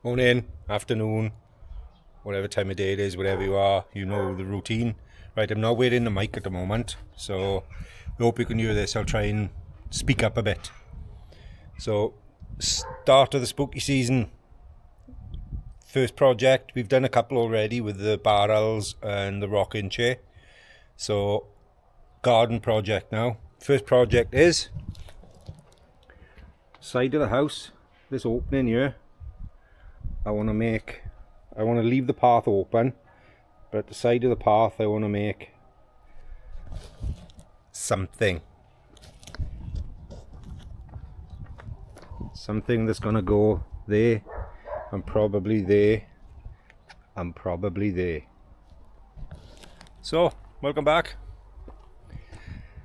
Morning, afternoon, whatever time of day it is, wherever you are, you know the routine. Right, I'm not wearing the mic at the moment, so I hope you can hear this. I'll try and speak up a bit. So, start of the spooky season. First project, we've done a couple already with the barrels and the rocking chair. So, garden project now. First project is side of the house, this opening here. I want to leave the path open, but at the side of the path I want to make something that's going to go there and probably there and probably there. So, welcome back.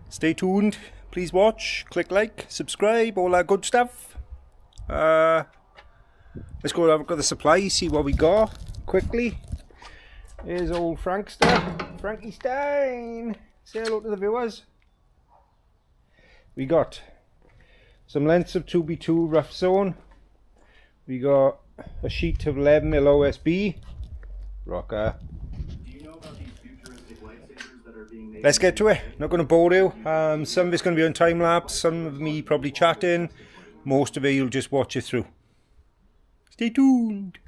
Stay tuned, please watch, click like, subscribe, all that good stuff. Let's go have a look at the supply, see what we got quickly. Here's old Frankster, Frankie Stein. Say hello to the viewers. We got some lengths of 2x2 rough zone. We got a sheet of 11mm OSB. Rocker. Do you know about these futuristic lightsabers that are being made? Let's get to it. Not going to bore you. Some of it's going to be on time lapse, some of me probably chatting. Most of it you'll just watch it through. Stay tuned.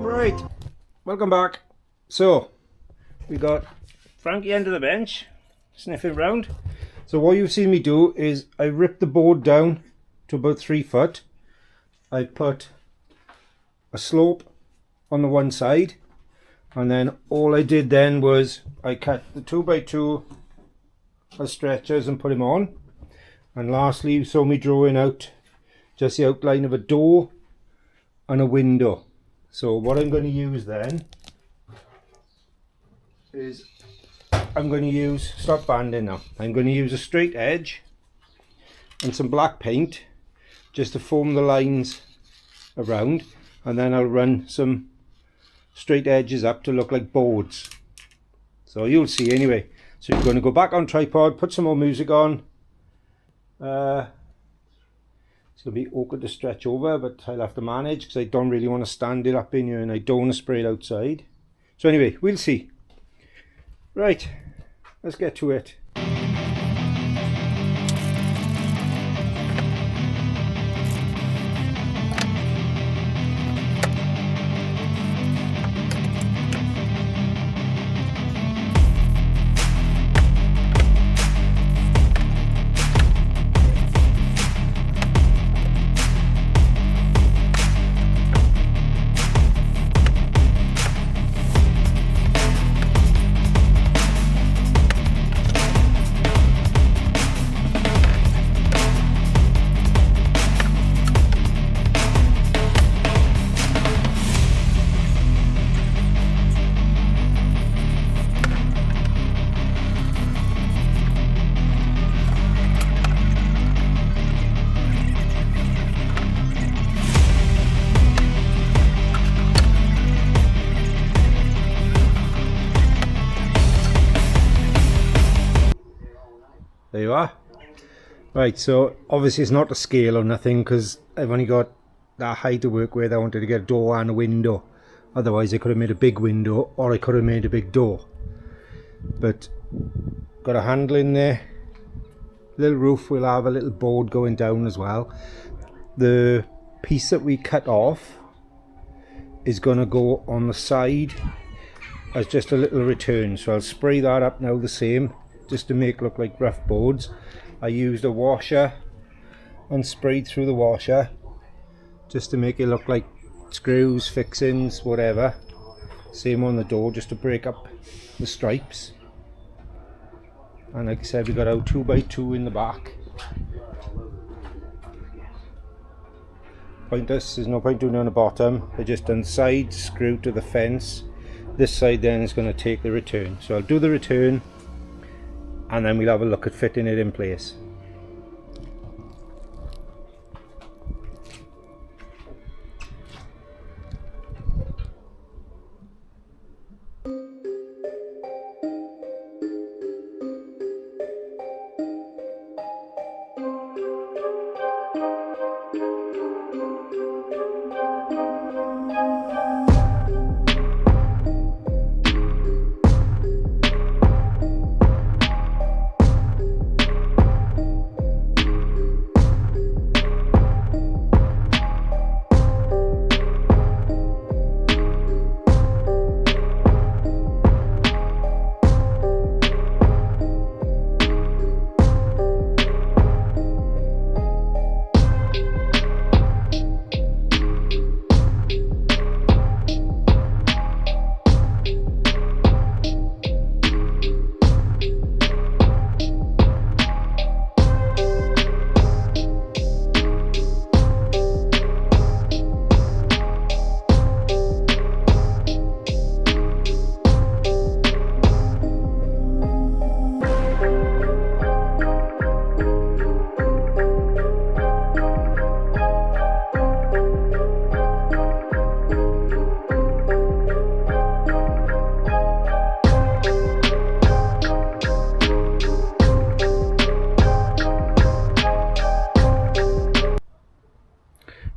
Right, welcome back. So, we got Frankie under the bench, sniffing round. So what you've seen me do is I ripped the board down to about 3 foot. I put a slope on the one side, and then all I did then was I cut the 2x2 as stretchers and put them on. And lastly, you saw me drawing out just the outline of a door and a window. So what I'm going to use then is stop banding now. I'm going to use a straight edge and some black paint just to form the lines around, and then I'll run some straight edges up to look like boards. So you'll see anyway. So you're going to go back on tripod, put some more music on. It's going to be awkward to stretch over, but I'll have to manage because I don't really want to stand it up in here and I don't want to spray it outside. So anyway, we'll see. Right, let's get to it. There you are. Right, so obviously it's not to scale or nothing because I've only got that height to work with. I wanted to get a door and a window. Otherwise I could have made a big window or I could have made a big door. But got a handle in there. Little roof, will have a little board going down as well. The piece that we cut off is going to go on the side as just a little return. So I'll spray that up now the same just to make look like rough boards. I used a washer and sprayed through the washer just to make it look like screws, fixings, whatever. Same on the door, just to break up the stripes. And like I said, we got our 2x2 in the back. Pointless, there's no point doing it on the bottom. I just done side screw to the fence. This side then is going to take the return. So I'll do the return and then we'll have a look at fitting it in place.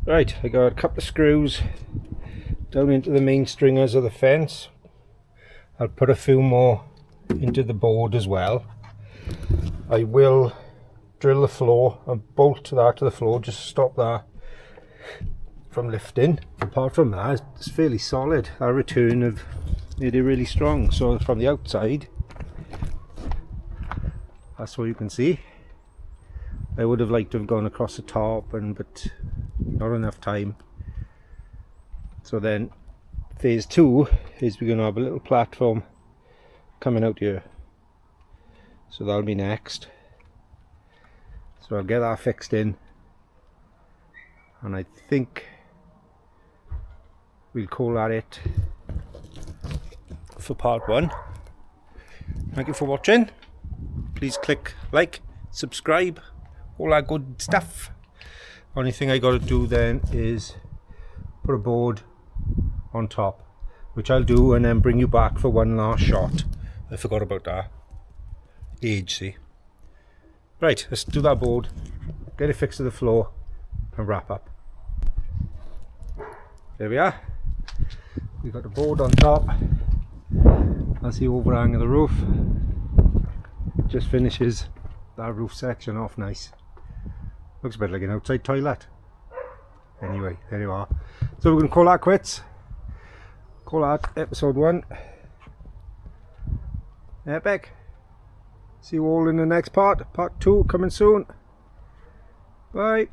Right, I got a couple of screws down into the main stringers of the fence. I'll put a few more into the board as well. I will drill the floor and bolt that to the floor just to stop that from lifting. Apart from that, it's fairly solid. Our return have made it really strong. So from the outside, that's what you can see. I would have liked to have gone across the top, but not enough time. So then phase 2 is we're going to have a little platform coming out here. So that'll be next. So I'll get that fixed in, and I think we'll call that it for part 1. Thank you for watching. Please click like, subscribe, all that good stuff. Only thing I got to do then is put a board on top, which I'll do, and then bring you back for one last shot. I forgot about that. Age, see. Right, let's do that board, get it fixed to the floor, and wrap up. There we are. We got the board on top. That's the overhang of the roof. Just finishes that roof section off nice. Looks a bit like an outside toilet. Anyway, there you are. So we're going to call that quits. Call that episode 1. Epic. See you all in the next part. Part 2 coming soon. Bye.